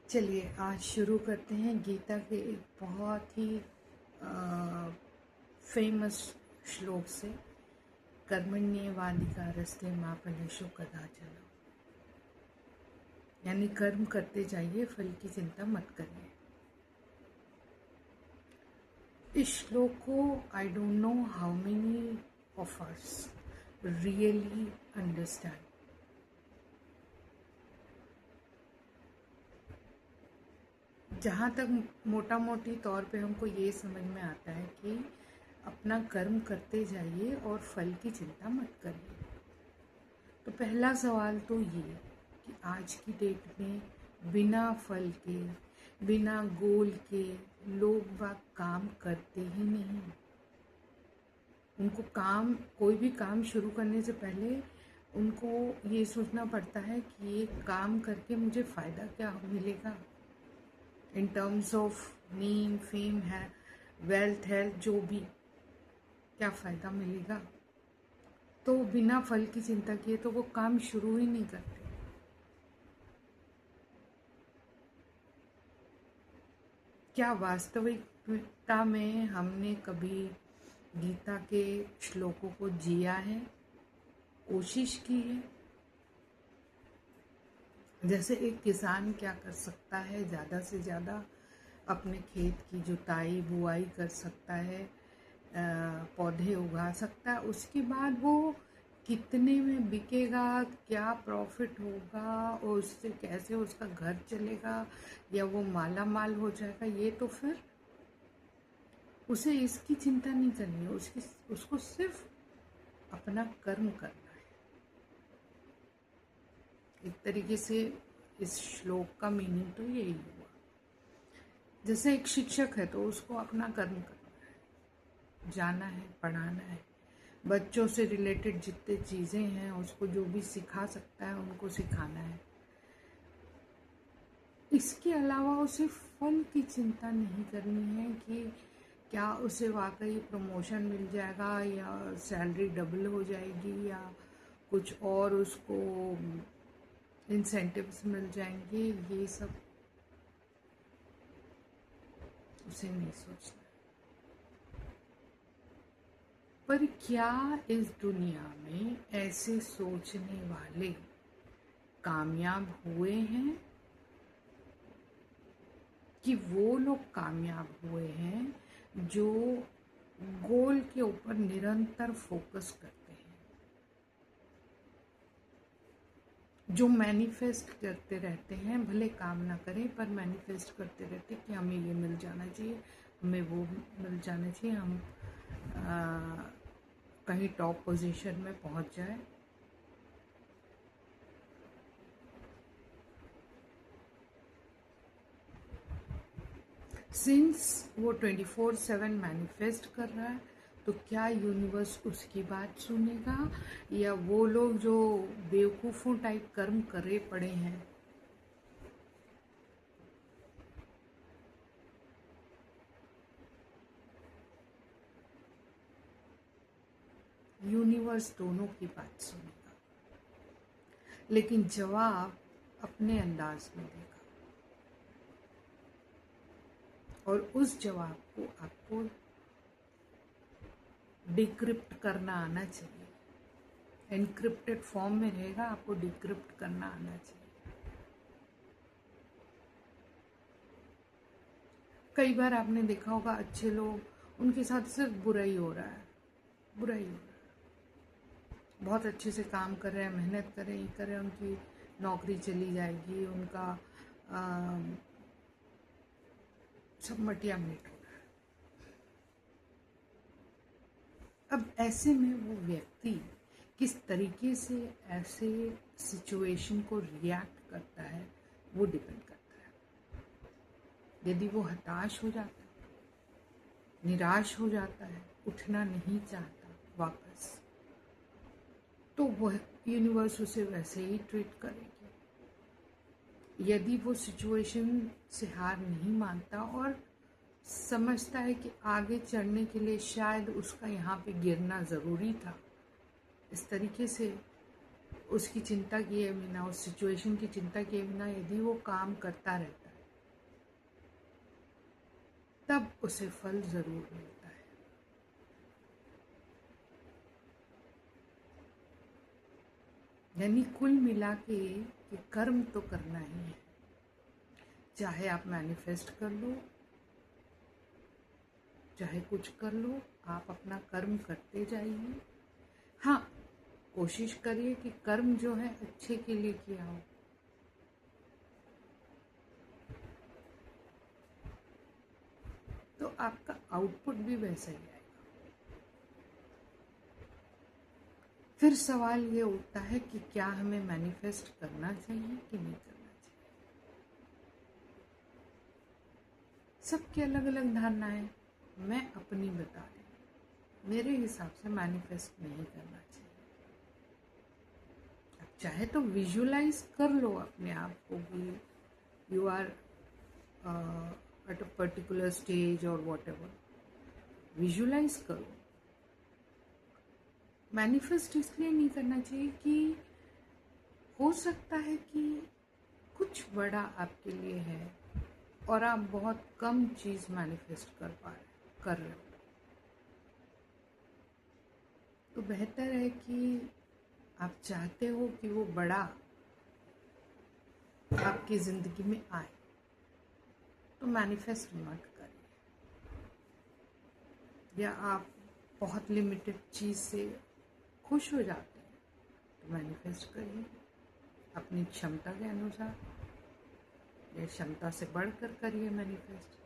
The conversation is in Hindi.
चलिए आज शुरू करते हैं गीता के एक बहुत ही फेमस श्लोक से। कर्मण्येवाधिकारस्ते मा फलेषु कदाचन, यानी कर्म करते जाइए, फल की चिंता मत करिए। इस श्लोक को I don't know how many of us really understand. जहाँ तक मोटा मोटी तौर पे हमको ये समझ में आता है कि अपना कर्म करते जाइए और फल की चिंता मत करिए। तो पहला सवाल तो ये कि आज की डेट में बिना फल के, बिना गोल के लोग बाग काम करते ही नहीं। उनको काम, कोई भी काम शुरू करने से पहले उनको ये सोचना पड़ता है कि ये काम करके मुझे फ़ायदा क्या मिलेगा, in terms of name, fame है, वेल्थ, हेल्थ, जो भी, क्या फ़ायदा मिलेगा। तो बिना फल की चिंता किए तो वो काम शुरू ही नहीं करते। क्या वास्तविकता में हमने कभी गीता के श्लोकों को जिया है, कोशिश की है? जैसे एक किसान क्या कर सकता है, ज़्यादा से ज़्यादा अपने खेत की जुताई बुआई कर सकता है, पौधे उगा सकता है, उसके बाद वो कितने में बिकेगा, क्या प्रॉफिट होगा और उससे कैसे उसका घर चलेगा या वो माला माल हो जाएगा, ये तो फिर उसे इसकी चिंता नहीं करनी है। उसको सिर्फ अपना कर्म करना है। एक तरीके से इस श्लोक का मीनिंग तो यही हुआ। जैसे एक शिक्षक है तो उसको अपना कर्म करना है, जाना है, पढ़ाना है, बच्चों से रिलेटेड जितने चीज़ें हैं उसको जो भी सिखा सकता है उनको सिखाना है। इसके अलावा उसे फल की चिंता नहीं करनी है कि क्या उसे वाकई प्रमोशन मिल जाएगा या सैलरी डबल हो जाएगी या कुछ और उसको इंसेंटिव्स मिल जाएंगे, ये सब उसे नहीं सोचना। पर क्या इस दुनिया में ऐसे सोचने वाले कामयाब हुए हैं कि वो लोग कामयाब हुए हैं जो गोल के ऊपर निरंतर फोकस करते हैं, जो मैनिफेस्ट करते रहते हैं, भले काम ना करें पर मैनिफेस्ट करते रहते हैं कि हमें ये मिल जाना चाहिए, हमें वो मिल जाना चाहिए, हम कहीं टॉप पोजीशन में पहुंच जाए। सिंस वो 24/7 मैनिफेस्ट कर रहा है, तो क्या यूनिवर्स उसकी बात सुनेगा या वो लोग जो बेवकूफ़ों टाइप कर्म करे पड़े हैं, यूनिवर्स दोनों की बात सुनेगा, लेकिन जवाब अपने अंदाज में देगा। और उस जवाब को आपको डिक्रिप्ट करना आना चाहिए। एनक्रिप्टेड फॉर्म में रहेगा, आपको डिक्रिप्ट करना आना चाहिए। कई बार आपने देखा होगा अच्छे लोग, उनके साथ सिर्फ बुराई हो रहा है, बुराई हो रहा है। बहुत अच्छे से काम कर रहे हैं, मेहनत कर रहे हैं, ये कर रहे हैं, उनकी नौकरी चली जाएगी, उनका सब मटिया मिट हो रहा है। अब ऐसे में वो व्यक्ति किस तरीके से ऐसे सिचुएशन को रिएक्ट करता है वो डिपेंड करता है। यदि वो हताश हो जाता है, निराश हो जाता है, उठना नहीं चाहता वापस, तो वह यूनिवर्स उसे वैसे ही ट्रीट करेगी। यदि वो सिचुएशन से हार नहीं मानता और समझता है कि आगे चढ़ने के लिए शायद उसका यहाँ पे गिरना ज़रूरी था, इस तरीके से उसकी चिंता किए बिना, उस सिचुएशन की चिंता किए बिना यदि वो काम करता रहता है तब उसे फल जरूर मिलता है। यानी कुल मिला के कि कर्म तो करना ही है, चाहे आप मैनिफेस्ट कर लो, चाहे कुछ कर लो, आप अपना कर्म करते जाइए। हाँ, कोशिश करिए कि कर्म जो है अच्छे के लिए किया हो। तो आपका आउटपुट भी वैसा ही आएगा। फिर सवाल ये उठता है कि क्या हमें मैनिफेस्ट करना चाहिए कि नहीं करना चाहिए। सबकी अलग अलग धारणाएं, मैं अपनी बता रही हूँ। मेरे हिसाब से मैनिफेस्ट नहीं करना चाहिए। आप चाहे तो विजुअलाइज कर लो अपने आप को कि you are at a particular stage और वॉटएवर, विजुअलाइज करो। मैनिफेस्ट इसलिए नहीं करना चाहिए कि हो सकता है कि कुछ बड़ा आपके लिए है और आप बहुत कम चीज मैनिफेस्ट कर रहे हो। तो बेहतर है कि आप चाहते हो कि वो बड़ा आपकी जिंदगी में आए, तो मैनिफेस्ट मत करिए। या आप बहुत लिमिटेड चीज से खुश हो जाते हैं तो मैनिफेस्ट करिए अपनी क्षमता के अनुसार, या क्षमता से बढ़कर करिए मैनिफेस्ट।